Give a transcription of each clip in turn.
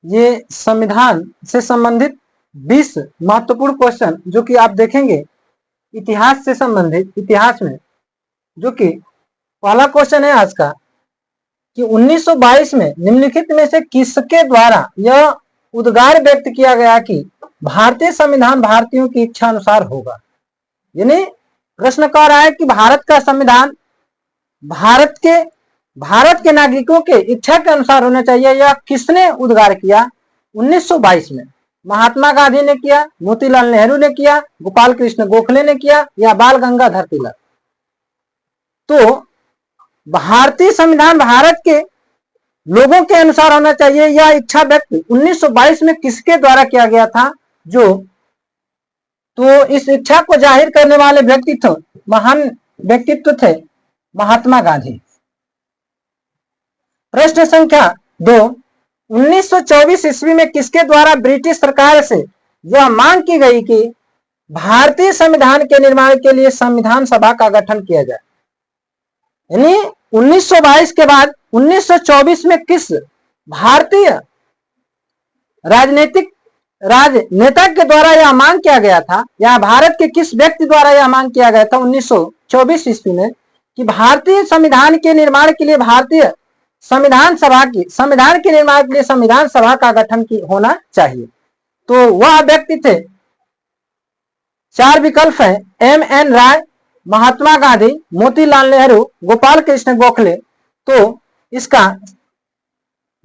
ये संविधान से संबंधित 20 महत्वपूर्ण क्वेश्चन जो कि आप देखेंगे इतिहास से संबंधित, इतिहास में, जो कि पहला क्वेश्चन है आज का कि 1922 में निम्नलिखित में से किसके द्वारा यह उद्गार व्यक्त किया गया कि भारतीय संविधान भारतीयों की इच्छा अनुसार होगा। यानी प्रश्न कह रहा है कि भारत का संविधान भारत के नागरिकों के इच्छा के अनुसार होना चाहिए। यह किसने उद्गार किया? 1922 में महात्मा गांधी ने किया, मोतीलाल नेहरू ने किया, गोपाल कृष्ण गोखले ने किया या बाल गंगाधर तिलक। तो भारतीय संविधान भारत के लोगों के अनुसार होना चाहिए, यह इच्छा व्यक्त 1922 में किसके द्वारा किया गया था? तो इस इच्छा को जाहिर करने वाले व्यक्तित्व, महान व्यक्तित्व थे महात्मा गांधी। प्रश्न संख्या 2, 1924 ईस्वी में किसके द्वारा ब्रिटिश सरकार से यह मांग की गई कि भारतीय संविधान के निर्माण के लिए संविधान सभा का गठन किया जाए? यानी 1922 के बाद 1924 में किस भारतीय राजनेता के द्वारा यह मांग किया गया था, या भारत के किस व्यक्ति द्वारा यह मांग किया गया था 1924 ईस्वी में कि भारतीय संविधान के निर्माण के लिए भारतीय संविधान के निर्माण के लिए संविधान सभा का गठन होना चाहिए? तो वह व्यक्ति थे, 4 विकल्प है, M.N. राय, महात्मा गांधी, मोतीलाल नेहरू, गोपाल कृष्ण गोखले। तो इसका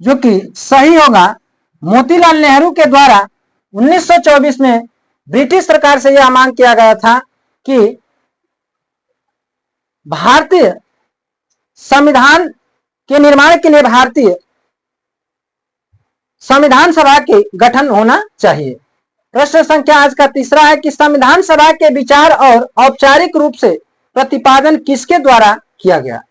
जो कि सही होगा, मोतीलाल नेहरू के द्वारा 1924 में ब्रिटिश सरकार से यह मांग किया गया था कि भारतीय संविधान के निर्माण के लिए भारतीय संविधान सभा के गठन होना चाहिए। प्रश्न संख्या आज का तीसरा है कि संविधान सभा के विचार और औपचारिक रूप से प्रतिपादन किसके द्वारा किया गया?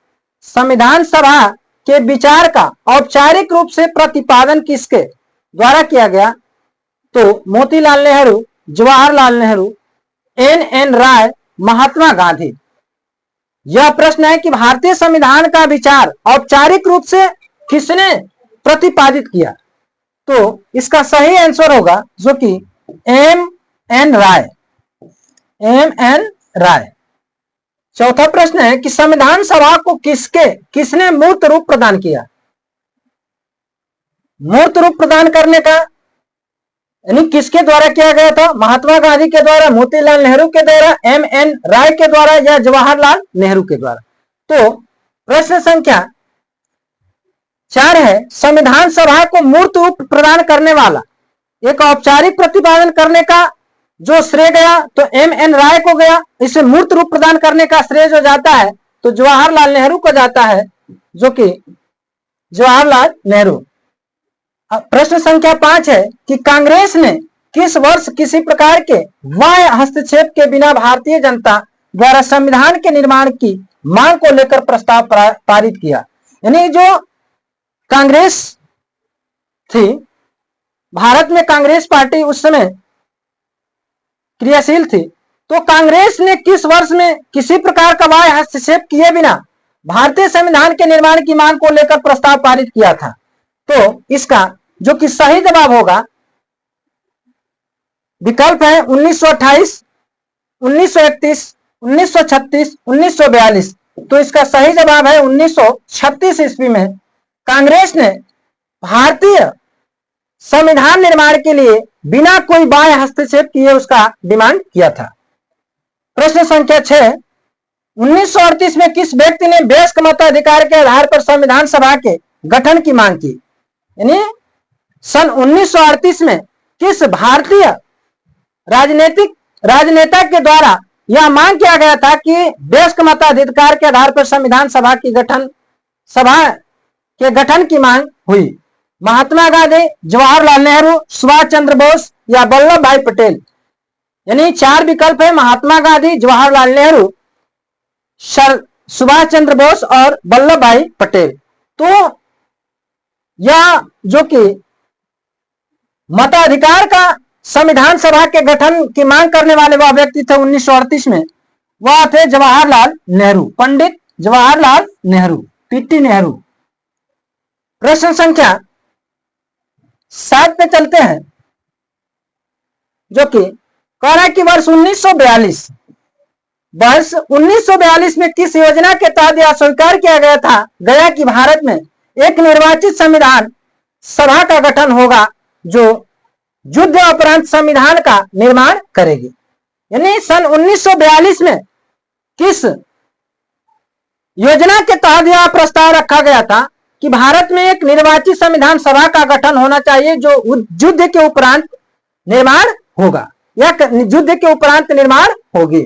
संविधान सभा के विचार का औपचारिक रूप से प्रतिपादन किसके द्वारा किया गया? तो मोतीलाल नेहरू, जवाहरलाल नेहरू, N.N. राय, महात्मा गांधी। यह प्रश्न है कि भारतीय संविधान का विचार औपचारिक रूप से किसने प्रतिपादित किया? तो इसका सही आंसर होगा जो कि M.N. राय, M.N. राय। चौथा प्रश्न है कि संविधान सभा को किसने मूर्त रूप प्रदान किया? मूर्त रूप प्रदान करने का यानी किसके द्वारा किया गया था? महात्मा गांधी के द्वारा, मोतीलाल नेहरू के द्वारा, M.N. राय के द्वारा या जवाहरलाल नेहरू के द्वारा? तो प्रश्न संख्या 4 है, संविधान सभा को मूर्त रूप प्रदान करने वाला एक औपचारिक प्रतिपादन करने का जो श्रेय गया तो M.N. राय को गया। इसे मूर्त रूप प्रदान करने का श्रेय जो जाता है तो जवाहरलाल नेहरू को जाता है, जो कि जवाहरलाल नेहरू। प्रश्न संख्या 5 है कि कांग्रेस ने किस वर्ष किसी प्रकार के बाह्य हस्तक्षेप के बिना भारतीय जनता द्वारा संविधान के निर्माण की मांग को लेकर प्रस्ताव पारित किया? यानी जो कांग्रेस थी, भारत में कांग्रेस पार्टी उस समय क्रियाशील थी, तो कांग्रेस ने किस वर्ष में किसी प्रकार का बाह्य हस्तक्षेप किए बिना भारतीय संविधान के निर्माण की मांग को लेकर प्रस्ताव पारित किया था? तो इसका जो कि सही जवाब होगा विकल्प है 1928, 1931, 1936, 1942। तो इसका सही जवाब है 1936 ईस्वी में कांग्रेस ने भारतीय संविधान निर्माण के लिए बिना कोई बाह्य हस्तक्षेप किए उसका डिमांड किया था। प्रश्न संख्या 6, 1938 में किस व्यक्ति ने वयस्क मताधिकार के आधार पर संविधान सभा के गठन की मांग की? यानी सन 1938 में किस भारतीय राजनेता के द्वारा यह मांग किया गया था कि वयस्क मताधिकार के आधार पर संविधान सभा के गठन की मांग हुई? महात्मा गांधी, जवाहरलाल नेहरू, सुभाष चंद्र बोस या वल्लभ भाई पटेल? यानी 4 विकल्प है, महात्मा गांधी, जवाहरलाल नेहरू, सुभाष चंद्र बोस और वल्लभ भाई पटेल। तो यह जो कि मताधिकार का संविधान सभा के गठन की मांग करने वाले वह व्यक्ति थे 1938 में, वह थे जवाहरलाल नेहरू, पंडित जवाहरलाल नेहरू, पीटी नेहरू। प्रश्न संख्या 7 पे चलते हैं, जो कि कह रहा है कि वर्ष 1942 में किस योजना के तहत यह स्वीकार किया गया कि भारत में एक निर्वाचित संविधान सभा का गठन होगा जो युद्ध उपरांत संविधान का निर्माण करेगी। यानी सन 1942 में किस योजना के तहत यह प्रस्ताव रखा गया था कि भारत में एक निर्वाचित संविधान सभा का गठन होना चाहिए जो युद्ध के उपरांत निर्माण होगा या युद्ध के उपरांत निर्माण होगी।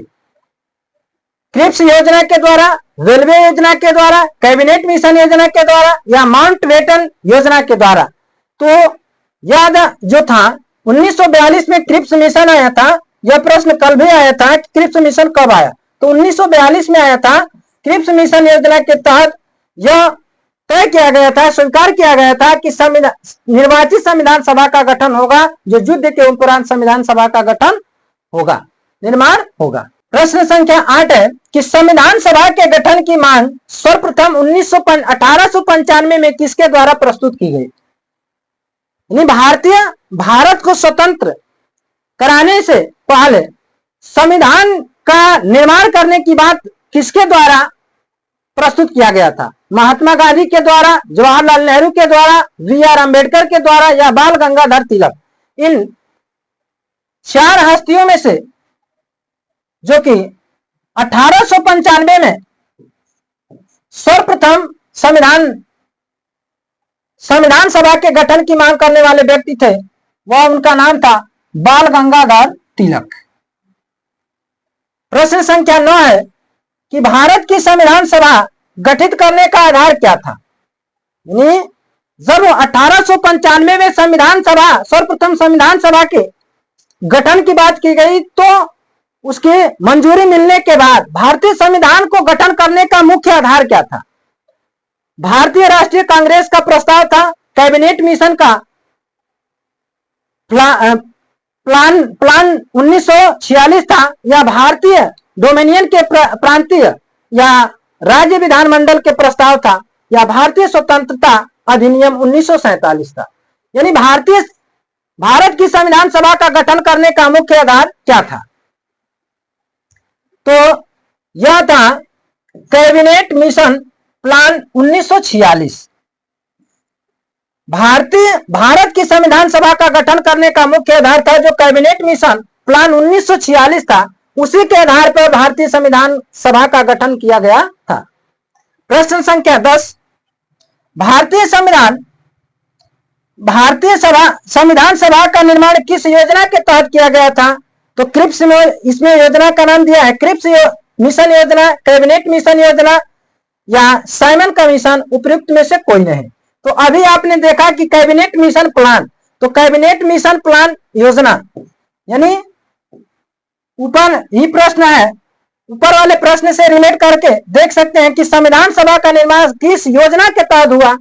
क्रिप्स योजना के द्वारा, रेलवे योजना के द्वारा, कैबिनेट मिशन योजना के द्वारा या माउंटबेटन योजना के द्वारा। तो याद जो था 1942 में क्रिप्स मिशन आया था, यह प्रश्न कल भी आया था कि क्रिप्स मिशन कब आया, तो 1942 में आया था। क्रिप्स मिशन योजना के तहत यह तय किया गया था, स्वीकार किया गया था कि निर्वाचित संविधान सभा का गठन होगा जो युद्ध के उपरांत संविधान सभा का गठन होगा, निर्माण होगा। प्रश्न संख्या 8 है कि संविधान सभा के गठन की मांग सर्वप्रथम 1895 में किसके द्वारा प्रस्तुत की गई? भारत को स्वतंत्र कराने से पहले संविधान का निर्माण करने की बात किसके द्वारा प्रस्तुत किया गया था? महात्मा गांधी के द्वारा, जवाहरलाल नेहरू के द्वारा, बी.आर. अम्बेडकर के द्वारा या बाल गंगाधर तिलक? इन 4 हस्तियों में से जो कि 1895 में सर्वप्रथम संविधान सभा के गठन की मांग करने वाले व्यक्ति थे, वह उनका नाम था बाल गंगाधर तिलक। प्रश्न संख्या 9 है कि भारत की संविधान सभा गठित करने का आधार क्या था? जब 1895 में संविधान सभा, सर्वप्रथम संविधान सभा के गठन की बात की गई तो उसकी मंजूरी मिलने के बाद भारतीय संविधान को गठन करने का मुख्य आधार क्या था? भारतीय राष्ट्रीय कांग्रेस का प्रस्ताव था, कैबिनेट मिशन का प्लान 1946 था, या भारतीय डोमिनियन के प्रांतीय या राज्य विधानमंडल के प्रस्ताव था, या भारतीय स्वतंत्रता अधिनियम 1947 था? यानी भारत की संविधान सभा का गठन करने का मुख्य आधार क्या था? तो यह था कैबिनेट मिशन प्लान 1946। भारत की संविधान सभा का गठन करने का मुख्य आधार था जो कैबिनेट मिशन प्लान 1946 था, उसी के आधार पर भारतीय संविधान सभा का गठन किया गया था। प्रश्न संख्या 10, भारतीय संविधान सभा का निर्माण किस योजना के तहत किया गया था? तो क्रिप्स में, इसमें योजना का नाम दिया है क्रिप्स मिशन योजना, कैबिनेट मिशन योजना या साइमन कमीशन, उपयुक्त में से कोई नहीं। तो अभी आपने देखा कि कैबिनेट मिशन प्लान, तो कैबिनेट मिशन प्लान योजना, यानी ऊपर ही प्रश्न है, ऊपर वाले प्रश्न से रिलेट करके देख सकते हैं कि संविधान सभा का निर्माण किस योजना के तहत हुआ।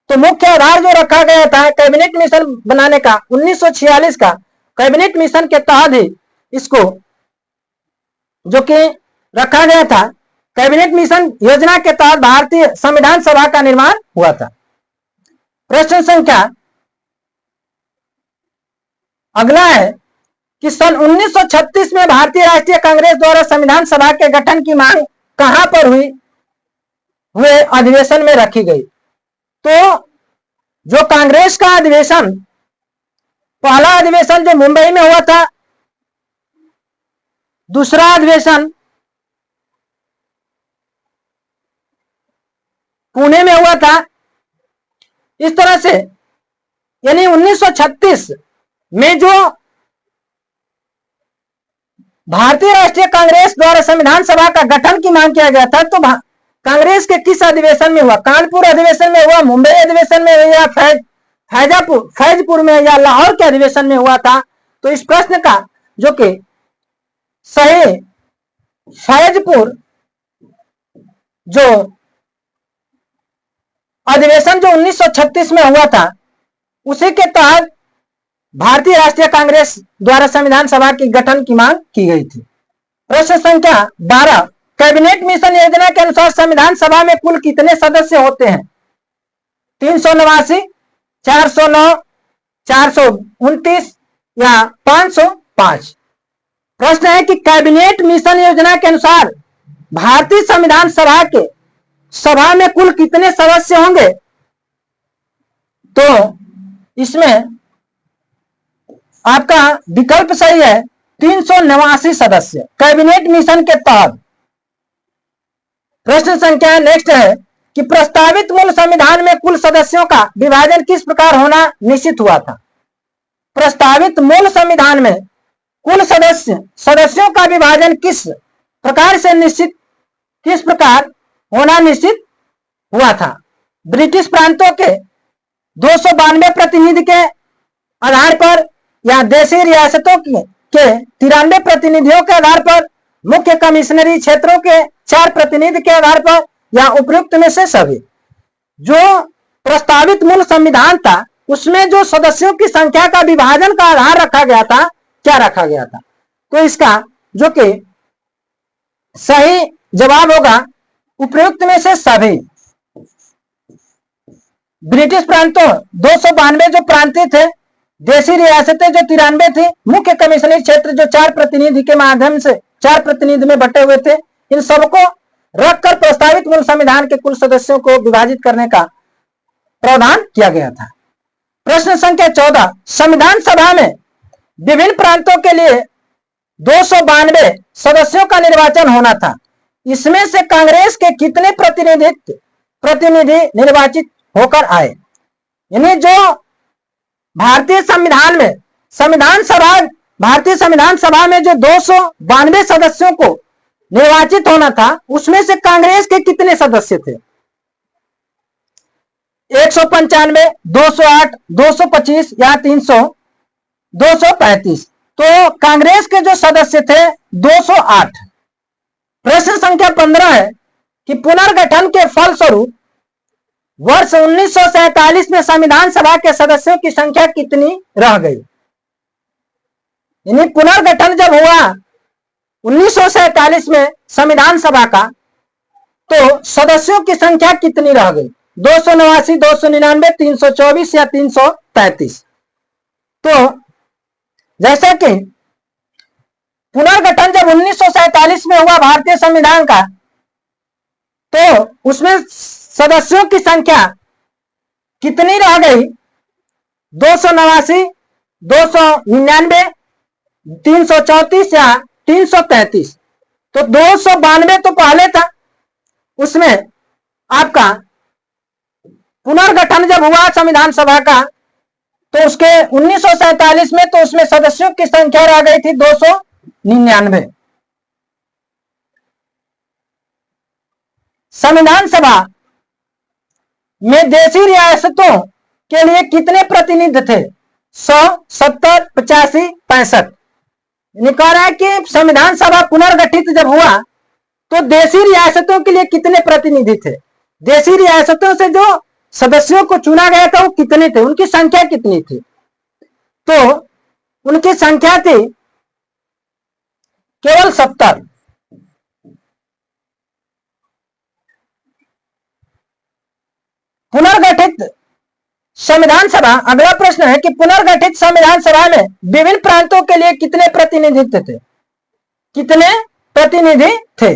तो मुख्य आधार जो रखा गया था कैबिनेट मिशन बनाने का 1946 का, कैबिनेट मिशन के तहत ही इसको जो कि रखा गया था, कैबिनेट मिशन योजना के तहत भारतीय संविधान सभा का निर्माण हुआ था। प्रश्न संख्या अगला है कि सन 1936 में भारतीय राष्ट्रीय कांग्रेस द्वारा संविधान सभा के गठन की मांग कहां पर हुए अधिवेशन में रखी गई? तो जो कांग्रेस का अधिवेशन, पहला अधिवेशन जो मुंबई में हुआ था, दूसरा अधिवेशन पुणे में हुआ था। इस तरह से यानी 1936 में जो भारतीय राष्ट्रीय कांग्रेस द्वारा संविधान सभा का गठन की मांग किया गया था, तो कांग्रेस के किस अधिवेशन में हुआ? कानपुर अधिवेशन में हुआ, मुंबई अधिवेशन में हुआ, या फैजपुर में या लाहौर के अधिवेशन में हुआ था? तो इस प्रश्न का जो कि सही फैजपुर जो अधिवेशन जो 1936 में हुआ था, उसी के तहत भारतीय राष्ट्रीय कांग्रेस द्वारा संविधान सभा की गठन की मांग की गई थी। प्रश्न संख्या 12, कैबिनेट मिशन योजना के अनुसार संविधान सभा में कुल कितने सदस्य होते हैं? 389, 409, 429 या 505। प्रश्न है कि कैबिनेट मिशन योजना के अनुसार भारतीय संविधान सभा के सभा में कुल कितने सदस्य होंगे? तो इसमें आपका विकल्प सही है 389 सदस्य कैबिनेट मिशन के तहत। प्रश्न संख्या नेक्स्ट है कि प्रस्तावित मूल संविधान में कुल सदस्यों का विभाजन किस प्रकार होना निश्चित हुआ था? प्रस्तावित मूल संविधान में कुल सदस्यों का विभाजन किस प्रकार होना निश्चित हुआ था? ब्रिटिश प्रांतों के 292 प्रतिनिधि के आधार पर या देशी रियासतों के 93 प्रतिनिधियों के आधार पर, मुख्य कमिश्नरी क्षेत्रों के 4 प्रतिनिधि के आधार पर, या उपयुक्त में से सभी? जो प्रस्तावित मूल संविधान था उसमें जो सदस्यों की संख्या का विभाजन का आधार रखा गया था, क्या रखा गया था? तो इसका जो कि सही जवाब होगा उपयुक्त में से सभी। ब्रिटिश प्रांतों 292 जो प्रांतीय थे, देशी रियासतें जो 93 थी, मुख्य कमिश्नरी क्षेत्र जो 4 प्रतिनिधि के माध्यम से 4 प्रतिनिधि में बटे हुए थे, इन सबको रखकर प्रस्तावित मूल संविधान के कुल सदस्यों को विभाजित करने का प्रावधान किया गया था। प्रश्न संख्या 14, संविधान सभा में विभिन्न प्रांतों के लिए 292 सदस्यों का निर्वाचन होना था। इसमें से कांग्रेस के कितने प्रतिनिधि निर्वाचित होकर आए? यानी जो भारतीय संविधान सभा में जो 292 सदस्यों को निर्वाचित होना था, उसमें से कांग्रेस के कितने सदस्य थे? 195, 208, 225 या 300, 235? तो कांग्रेस के जो सदस्य थे 208। प्रश्न संख्या 15 है कि पुनर्गठन के फलस्वरूप वर्ष 1947 में संविधान सभा के सदस्यों की संख्या कितनी रह गई? यानी पुनर्गठन जब हुआ 1947 में संविधान सभा का, तो सदस्यों की संख्या कितनी रह गई? 289, 299, 324 या 333? तो जैसा कि पुनर्गठन जब 1947 में हुआ भारतीय संविधान का, तो उसमें सदस्यों की संख्या कितनी रह गई? 289, 299, 334 या 333? तो 292 तो पहले था, उसमें आपका पुनर्गठन जब हुआ संविधान सभा का, तो उसके 1947 में तो उसमें सदस्यों की संख्या रह गई थी 299। संविधान सभा में देशी रियासतों के लिए कितने प्रतिनिधि थे? 100, 70, 85, 65? कह रहा है कि संविधान सभा पुनर्गठित जब हुआ तो देशी रियासतों के लिए कितने प्रतिनिधि थे? देशी रियासतों से जो सदस्यों को चुना गया था वो कितने थे, उनकी संख्या कितनी थी? तो उनकी संख्या थी केवल 70। पुनर्गठित संविधान सभा, अगला प्रश्न है कि पुनर्गठित संविधान सभा में विभिन्न प्रांतों के लिए कितने प्रतिनिधित्व थे? कितने प्रतिनिधि थे?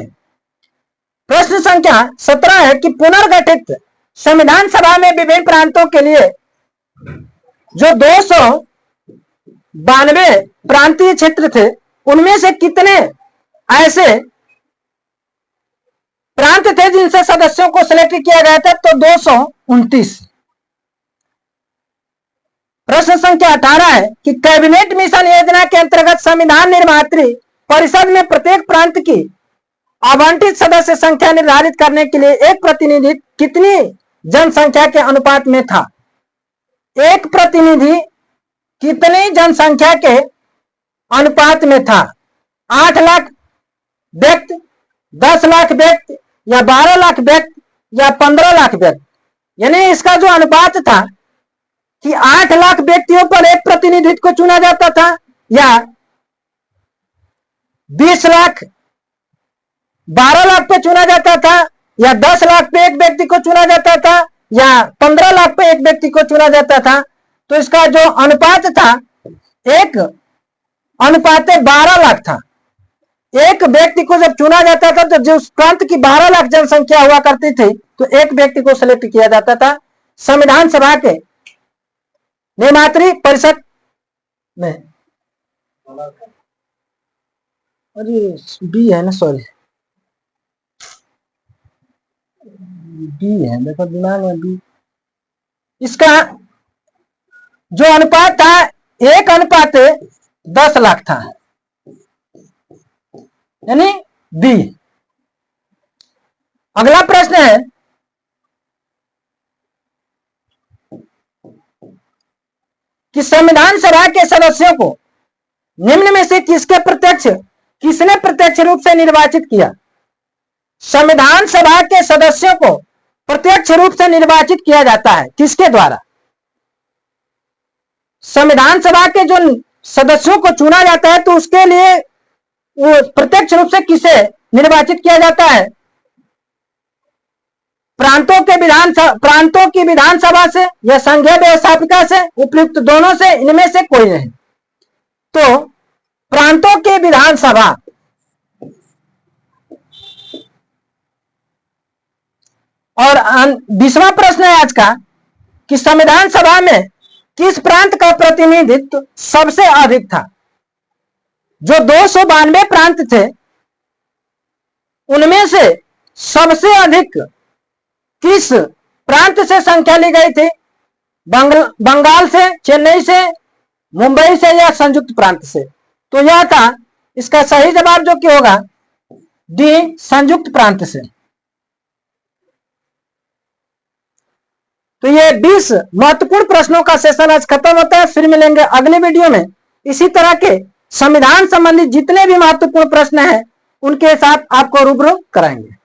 प्रश्न संख्या 17 है कि पुनर्गठित संविधान सभा में विभिन्न प्रांतों के लिए जो 292 प्रांतीय क्षेत्र थे, उनमें से कितने ऐसे प्रांत थे जिनसे सदस्यों को सिलेक्ट किया गया था? तो 229। प्रश्न संख्या 18 है कि कैबिनेट मिशन योजना के अंतर्गत संविधान निर्मात्री परिषद में प्रत्येक प्रांत की आवंटित सदस्य संख्या निर्धारित करने के लिए एक प्रतिनिधि कितनी जनसंख्या के अनुपात में था? एक प्रतिनिधि कितनी जनसंख्या के अनुपात में था? 8 लाख व्यक्ति, 10 लाख व्यक्ति, या 12 लाख व्यक्ति, या 15 लाख व्यक्ति? यानी इसका जो अनुपात था कि 8 लाख व्यक्तियों पर एक प्रतिनिधित्व को चुना जाता था, या 20 लाख 12 लाख पे चुना जाता था, या 10 लाख पे एक व्यक्ति को चुना जाता था, या 15 लाख पे एक व्यक्ति को चुना जाता था? तो इसका जो अनुपात था 1:12 लाख था। एक व्यक्ति को जब चुना जाता था तो जो उस प्रांत की 12 लाख जनसंख्या हुआ करती थी तो एक व्यक्ति को सिलेक्ट किया जाता था संविधान सभा के निर्मात्री परिषद में। अरे बी है ना, सॉरी बी है, देखो दिमाग में बी। इसका जो अनुपात था 1:10 लाख था, यानी बी। अगला प्रश्न है कि संविधान सभा के सदस्यों को निम्न में से किसने प्रत्यक्ष रूप से निर्वाचित किया? संविधान सभा के सदस्यों को प्रत्यक्ष रूप से निर्वाचित किया जाता है, किसके द्वारा? संविधान सभा के जो सदस्यों को चुना जाता है तो उसके लिए वो प्रत्यक्ष रूप से किसे निर्वाचित किया जाता है? प्रांतों की विधानसभा से या संघीय व्यवस्थापिका से, उपयुक्त दोनों से, इनमें से कोई नहीं। तो प्रांतों की विधानसभा और 20वां प्रश्न है आज का कि संविधान सभा में किस प्रांत का प्रतिनिधित्व सबसे अधिक था? जो 292 प्रांत थे उनमें से सबसे अधिक किस प्रांत से संख्या ली गई थी? बंगाल से, चेन्नई से, मुंबई से या संयुक्त प्रांत से? तो यह था इसका सही जवाब जो कि होगा डी, संयुक्त प्रांत से। तो ये 20 महत्वपूर्ण प्रश्नों का सेशन आज खत्म होता है। फिर मिलेंगे अगले वीडियो में इसी तरह के संविधान संबंधी जितने भी महत्वपूर्ण प्रश्न हैं उनके साथ आपको रूबरू कराएंगे।